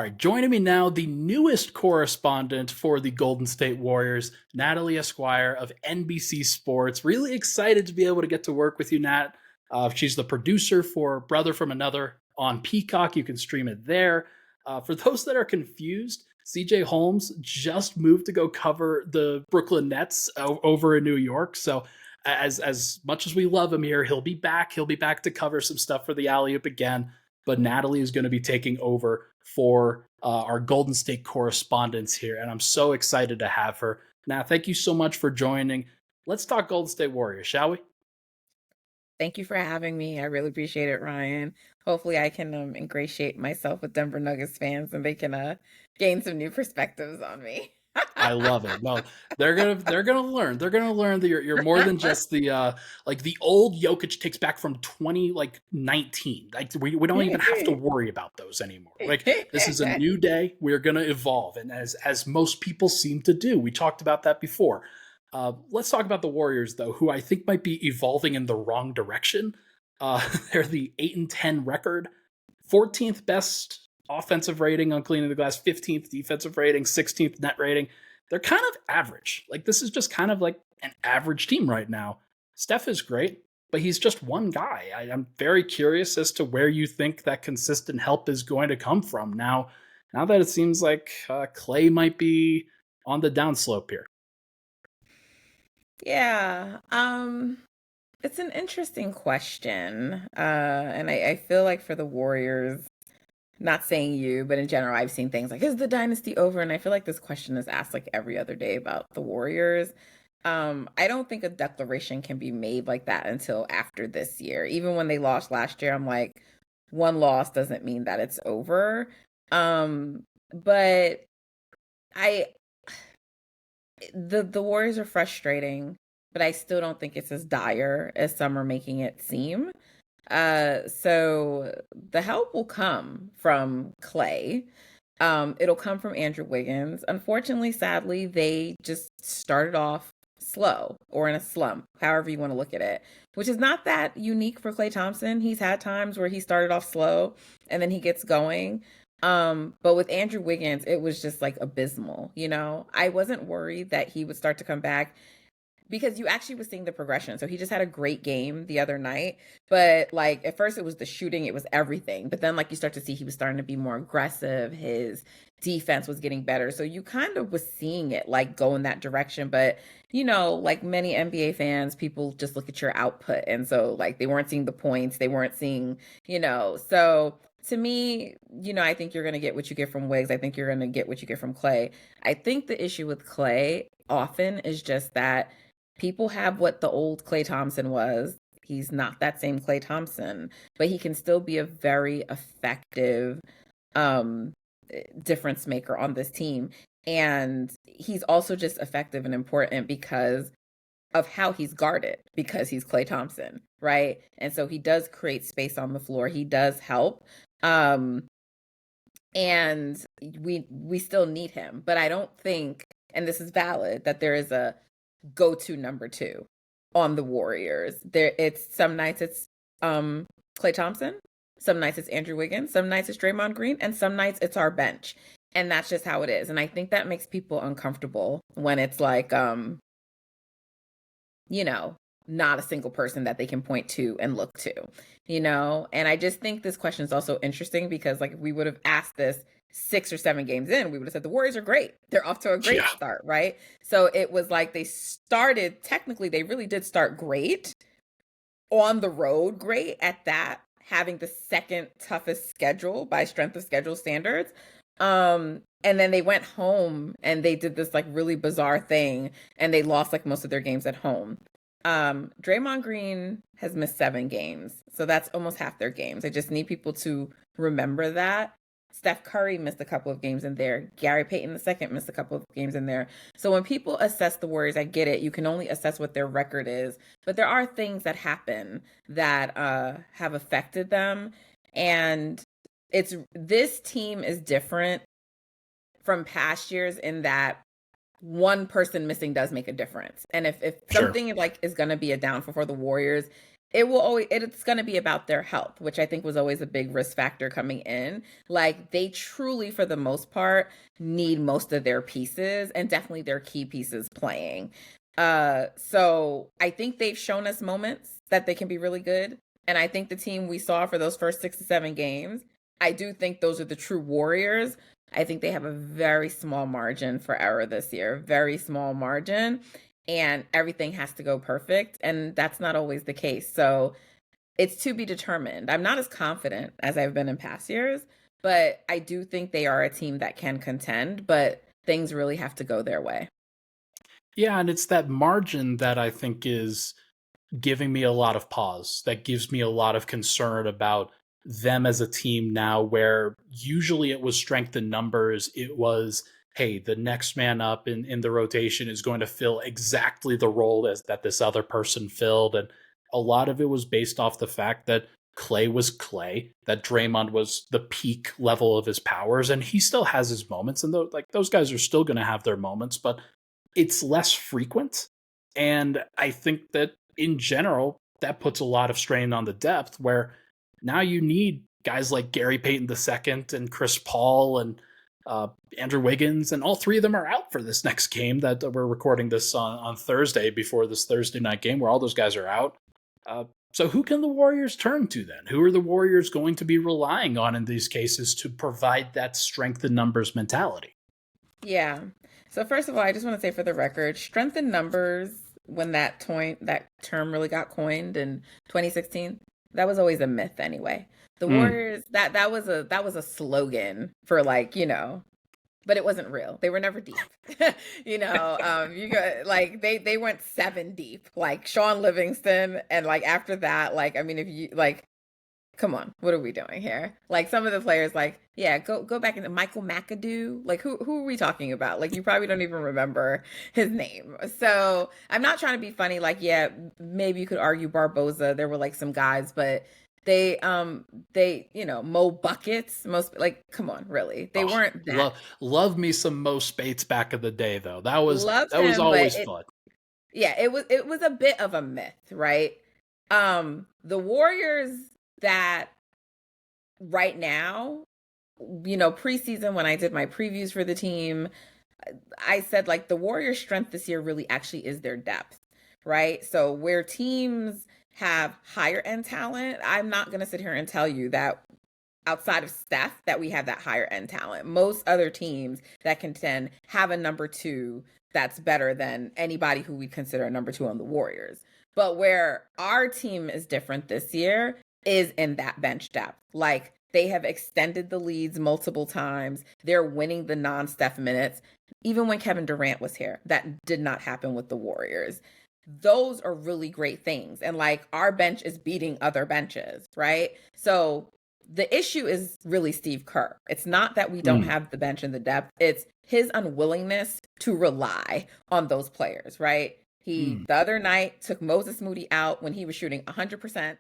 All right, joining me now, the newest correspondent for the Golden State Warriors, Natalie Esquire of NBC Sports. Really excited to be able to get to work with you, Nat. She's the producer for Brother from Another on Peacock. You can stream it there. For those that are confused, CJ Holmes just moved to go cover the Brooklyn Nets over in New York. So as much as we love him here, he'll be back. He'll be back to cover some stuff for the Alley Oop again. But Natalie is going to be taking over for our Golden State correspondence here, and I'm so excited to have her. Now, thank you so much for joining. Let's talk Golden State Warriors, shall we? Thank you for having me. I really appreciate it, Ryan. Hopefully, I can ingratiate myself with Denver Nuggets fans, and they can gain some new perspectives on me. I love it. No, they're gonna learn. They're gonna learn that you're more than just the like the old Jokic takes back from 2019. Like we don't even have to worry about those anymore. Like this is a new day. We're gonna evolve, and as most people seem to do. We talked about that before. Let's talk about the Warriors, though, who I think might be evolving in the wrong direction. They're the 8-10 record, 14th best offensive rating on cleaning the glass, 15th defensive rating, 16th net rating. They're kind of average. Like this is just kind of like an average team right now. Steph is great, but he's just one guy. I'm very curious as to where you think that consistent help is going to come from now that it seems like Clay might be on the downslope here. Yeah, it's an interesting question. And I feel like for the Warriors, not saying you, but in general, I've seen things like, is the dynasty over? And I feel like this question is asked like every other day about the Warriors. I don't think a declaration can be made like that until after this year. Even when they lost last year, I'm like, one loss doesn't mean that it's over. But I the Warriors are frustrating, but I still don't think it's as dire as some are making it seem. So the help will come from Clay. It'll come from Andrew Wiggins. Unfortunately, sadly, they just started off slow or in a slump, however you want to look at it, which is not that unique for Klay Thompson. He's had times where he started off slow and then he gets going. But with Andrew Wiggins, it was just like abysmal, you know? I wasn't worried that he would start to come back because you actually was seeing the progression. So he just had a great game the other night. But like at first it was the shooting, it was everything. But then like you start to see he was starting to be more aggressive. His defense was getting better. So you kind of was seeing it like go in that direction. But you know, like many NBA fans, people just look at your output. And so like they weren't seeing the points, they weren't seeing, so to me, I think you're going to get what you get from Wiggs. I think you're going to get what you get from Clay. I think the issue with Clay often is just that people have what the old Klay Thompson was. He's not that same Klay Thompson, but he can still be a very effective um, difference maker on this team. And he's also just effective and important because of how he's guarded, because he's Klay Thompson, right? And so he does create space on the floor. He does help. Um, and we still need him, but I don't think, and this is valid, that there is a go-to number two on the Warriors. It's some nights it's Klay Thompson, some nights it's Andrew Wiggins, some nights it's Draymond Green, and some nights it's our bench. And that's just how it is. And I think that makes people uncomfortable when it's like not a single person that they can point to and look to, And I just think this question is also interesting because like if we would have asked this 6 or 7 games in, we would have said the Warriors are great. They're off to a great start, right? So it was like technically they really did start great, on the road great at that, having the second toughest schedule by strength of schedule standards. And then they went home and they did this like really bizarre thing and they lost like most of their games at home. Draymond Green has missed 7 games. So that's almost half their games. I just need people to remember that. Steph Curry missed a couple of games in there. Gary Payton II missed a couple of games in there. So when people assess the Warriors, I get it. You can only assess what their record is. But there are things that happen that have affected them. And this team is different from past years in that one person missing does make a difference. And if something like is going to be a downfall for the Warriors, it's going to be about their health, which I think was always a big risk factor coming in. Like they truly, for the most part, need most of their pieces and definitely their key pieces playing. So I think they've shown us moments that they can be really good. And I think the team we saw for those first 6 to 7 games, I do think those are the true Warriors. I think they have a very small margin for error this year, very small margin, and everything has to go perfect. And that's not always the case. So it's to be determined. I'm not as confident as I've been in past years, but I do think they are a team that can contend, but things really have to go their way. Yeah, and it's that margin that I think is giving me a lot of pause, that gives me a lot of concern about them as a team now, where usually it was strength in numbers. It was, hey, the next man up in the rotation is going to fill exactly the role as that this other person filled. And a lot of it was based off the fact that Clay was Clay, that Draymond was the peak level of his powers, and he still has his moments, and those guys are still going to have their moments, but it's less frequent. And I think that in general, that puts a lot of strain on the depth, where now you need guys like Gary Payton II and Chris Paul and Andrew Wiggins, and all three of them are out for this next game that we're recording this on Thursday before this Thursday night game where all those guys are out. So who can the Warriors turn to then? Who are the Warriors going to be relying on in these cases to provide that strength in numbers mentality? Yeah. So first of all, I just want to say for the record, strength in numbers, when that term really got coined in 2016, that was always a myth anyway. The Warriors, that was a slogan for like, but it wasn't real. They were never deep. You got like they went 7 deep, like Sean Livingston, and like after that, like I mean, if you like, come on, what are we doing here? Like some of the players, like yeah, go back into Michael McAdoo. Like who are we talking about? Like you probably don't even remember his name. So I'm not trying to be funny. Like yeah, maybe you could argue Barboza. There were like some guys, but Mo Buckets, most like come on, really, they weren't that. Love me some Mo Spates back in the day though. That was Loved that was him, always fun. Yeah, it was a bit of a myth, right? The Warriors that right now, preseason when I did my previews for the team, I said like the Warriors' strength this year really actually is their depth, right? So where teams have higher end talent, I'm not going to sit here and tell you that outside of Steph that we have that higher end talent. Most other teams that contend have a number 2 that's better than anybody who we consider a number 2 on the Warriors. But where our team is different this year is in that bench depth. Like they have extended the leads multiple times. They're winning the non-Steph minutes. Even when Kevin Durant was here, that did not happen with the Warriors. Those are really great things. And like our bench is beating other benches, right? So the issue is really Steve Kerr. It's not that we don't have the bench and the depth. It's his unwillingness to rely on those players, right? He, the other night, took Moses Moody out when he was shooting 100%.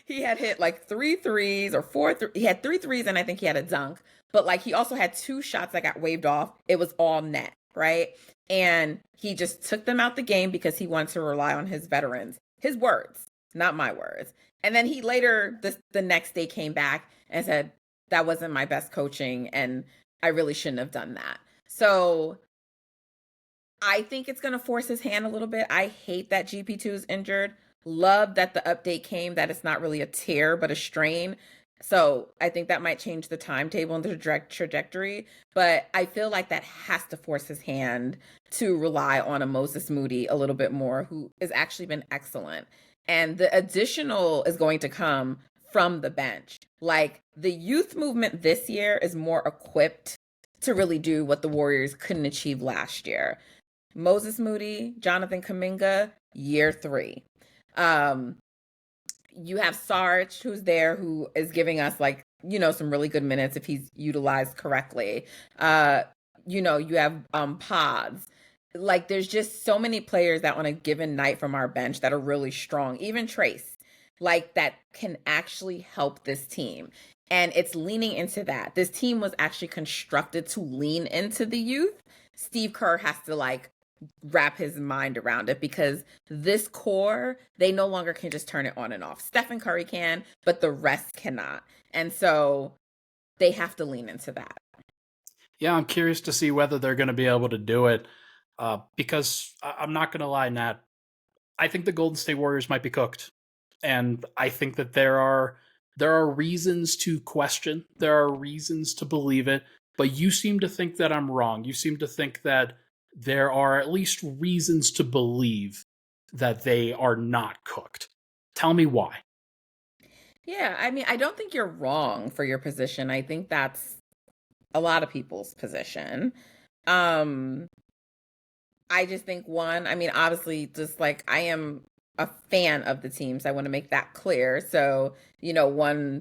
He had hit like 3 threes or 4 he had 3 threes and I think he had a dunk. But like he also had 2 shots that got waved off. It was all net, right? And he just took them out the game because he wanted to rely on his veterans. His words, not my words. And then he later, the next day, came back and said, that wasn't my best coaching and I really shouldn't have done that. So I think it's going to force his hand a little bit. I hate that GP2 is injured. Love that the update came that it's not really a tear, but a strain. So I think that might change the timetable and the trajectory. But I feel like that has to force his hand to rely on a Moses Moody a little bit more, who has actually been excellent. And the additional is going to come from the bench. Like the youth movement this year is more equipped to really do what the Warriors couldn't achieve last year. Moses Moody, Jonathan Kuminga, year 3. You have Sarge, who's there, who is giving us like, some really good minutes if he's utilized correctly. You have Pods. Like there's just so many players that on a given night from our bench that are really strong. Even Trace, like that can actually help this team. And it's leaning into that. This team was actually constructed to lean into the youth. Steve Kerr has to like wrap his mind around it, because this core, they no longer can just turn it on and off. Stephen Curry can, but the rest cannot. And so they have to lean into that. Yeah, I'm curious to see whether they're going to be able to do it because I'm not going to lie, Nat. I think the Golden State Warriors might be cooked, and I think that there are reasons to question, there are reasons to believe it, but you seem to think that I'm wrong. You seem to think that there are at least reasons to believe that they are not cooked. Tell me why. Yeah, I mean, I don't think you're wrong for your position. I think that's a lot of people's position. Um, I just think one, I mean, obviously, just like I am a fan of the teams, I want to make that clear. So,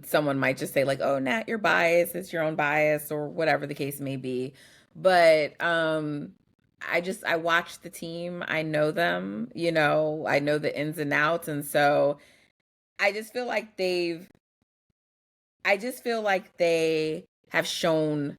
someone might just say, like, oh, Nat, you're biased, it's your own bias, or whatever the case may be. But I watch the team, I know them, I know the ins and outs. And so I just feel like they have shown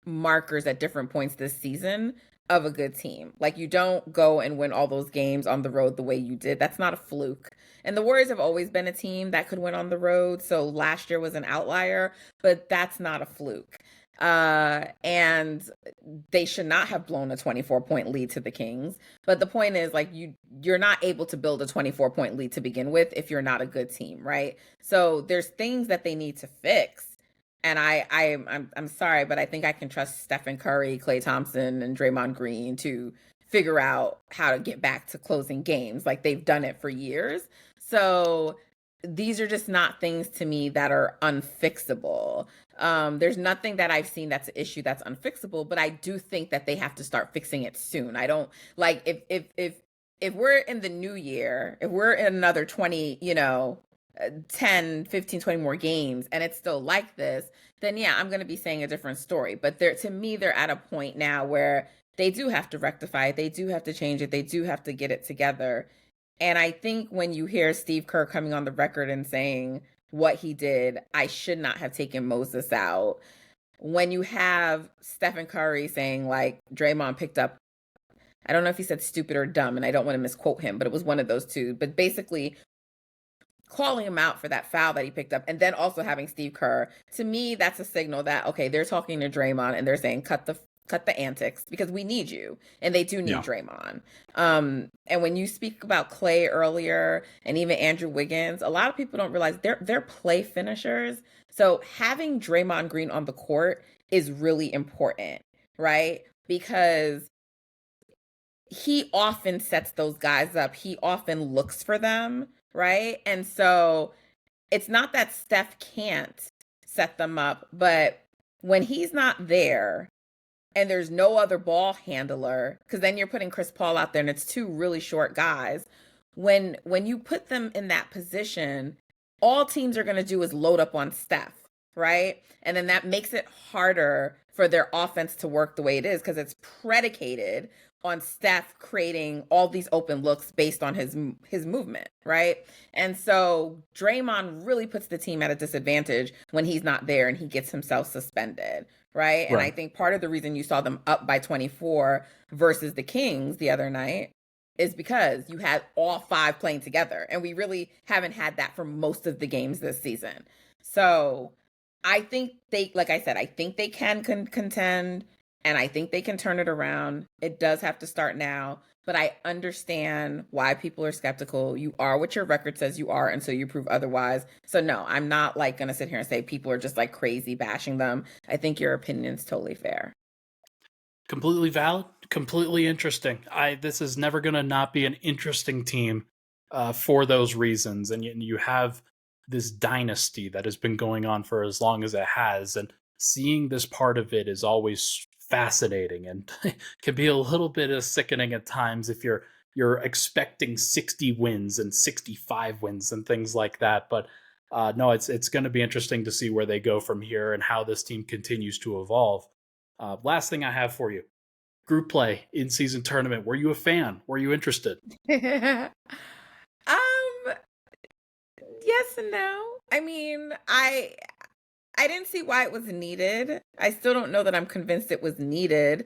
markers at different points this season of a good team. Like, you don't go and win all those games on the road the way you did. That's not a fluke. And the Warriors have always been a team that could win on the road. So last year was an outlier, but that's not a fluke. And they should not have blown a 24-point lead to the Kings. But the point is, like, you're not able to build a 24-point lead to begin with if you're not a good team, right? So there's things that they need to fix. And I'm sorry, but I think I can trust Stephen Curry, Klay Thompson, and Draymond Green to figure out how to get back to closing games. Like, they've done it for years. So these are just not things to me that are unfixable. There's nothing that I've seen that's an issue that's unfixable, but I do think that they have to start fixing it soon. I don't like if we're in the new year, if we're in another 20, 10, 15, 20 more games and it's still like this, then yeah, I'm going to be saying a different story. But to me, they're at a point now where they do have to rectify it. They do have to change it. They do have to get it together. And I think when you hear Steve Kerr coming on the record and saying what he did, I should not have taken Moses out. When you have Stephen Curry saying, like, Draymond picked up, I don't know if he said stupid or dumb, and I don't want to misquote him, but it was one of those two. But basically, calling him out for that foul that he picked up, and then also having Steve Kerr, to me, that's a signal that, okay, they're talking to Draymond and they're saying, cut the antics, because we need you, and they do need Draymond. And when you speak about Klay earlier and even Andrew Wiggins, a lot of people don't realize they're play finishers. So having Draymond Green on the court is really important, right? Because he often sets those guys up. He often looks for them, right? And so it's not that Steph can't set them up, but when he's not there and there's no other ball handler, because then you're putting Chris Paul out there and it's two really short guys. When you put them in that position, all teams are going to do is load up on Steph, right? And then that makes it harder for their offense to work the way it is, because it's predicated on Steph creating all these open looks based on his movement, right? And so Draymond really puts the team at a disadvantage when he's not there and he gets himself suspended, right? And I think part of the reason you saw them up by 24 versus the Kings the other night is because you had all five playing together, and we really haven't had that for most of the games this season. So I think like I said, I think they can contend. And I think they can turn it around. It does have to start now, but I understand why people are skeptical. You are what your record says you are until you prove otherwise. So no, I'm not like going to sit here and say people are just like crazy bashing them. I think your opinion's totally fair. Completely valid, completely interesting. This is never going to not be an interesting team for those reasons. And you have this dynasty that has been going on for as long as it has, and seeing this part of it is always fascinating and can be a little bit sickening at times if you're expecting 60 wins and 65 wins and things like that. But no, it's going to be interesting to see where they go from here and how this team continues to evolve. Last thing I have for you: group play in season tournament. Were you a fan? Were you interested? Yes and no. I mean, I didn't see why it was needed. I still don't know that I'm convinced it was needed.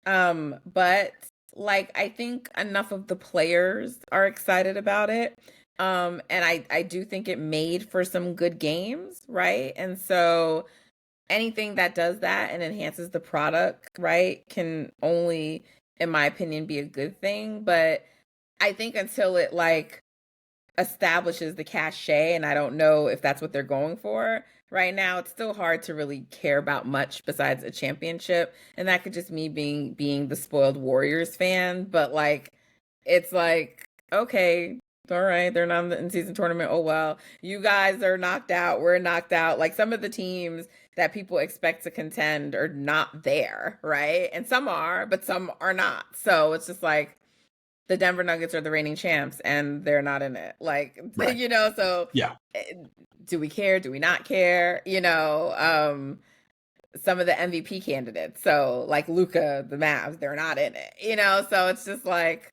But like I think enough of the players are excited about it. And I do think it made for some good games, right? And so anything that does that and enhances the product, right, can only, in my opinion, be a good thing. But I think until it like establishes the cachet, and I don't know if that's what they're going for right now, it's still hard to really care about much besides a championship. And that could just me being the spoiled Warriors fan, but like it's like, okay, all right, they're not in the in-season tournament. Oh well, you guys are knocked out. We're knocked out. Like some of the teams that people expect to contend are not there, right? And some are, but some are not. So it's just like the Denver Nuggets are the reigning champs and they're not in it. Like, Right. so Yeah. do we care? Do we not care? Some of the MVP candidates. So like Luka, the Mavs, they're not in it, so it's just like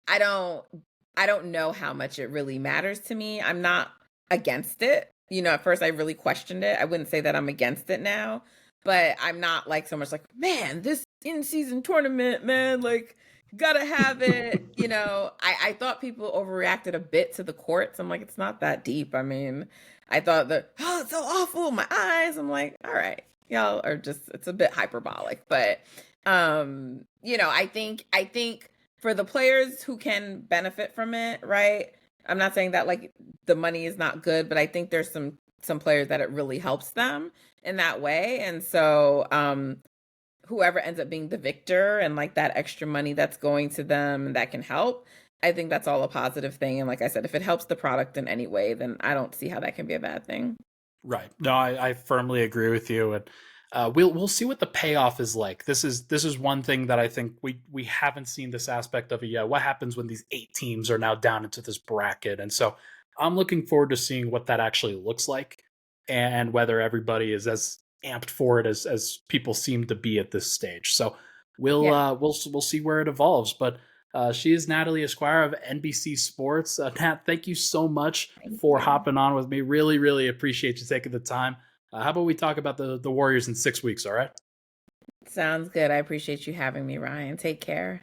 I don't know how much it really matters to me. I'm not against it. At first I really questioned it. I wouldn't say that I'm against it now, but I'm not like so much like, man, this in-season tournament, man, like gotta have it. I thought people overreacted a bit to the courts. I'm like, it's not that deep. I mean, I thought that, oh, it's so awful, my eyes. I'm like, all right, y'all are just, it's a bit hyperbolic. But I think for the players who can benefit from it, right? I'm not saying that like the money is not good, but I think there's some players that it really helps them in that way. And so whoever ends up being the victor and like that extra money that's going to them that can help, I think that's all a positive thing. And like I said, if it helps the product in any way, then I don't see how that can be a bad thing. Right. No, I firmly agree with you, and we'll see what the payoff is like. This is one thing that I think we haven't seen this aspect of it yet. What happens when these 8 teams are now down into this bracket? And so I'm looking forward to seeing what that actually looks like, and whether everybody is as amped for it as people seem to be at this stage. So we'll Yeah. we'll see where it evolves. But she is Natalie Esquire of NBC Sports. Nat, thank you so much Thank for you. hopping on with me. Really, really appreciate you taking the time. How about we talk about the Warriors in 6 weeks? All right. Sounds good. I appreciate you having me, Ryan. Take care.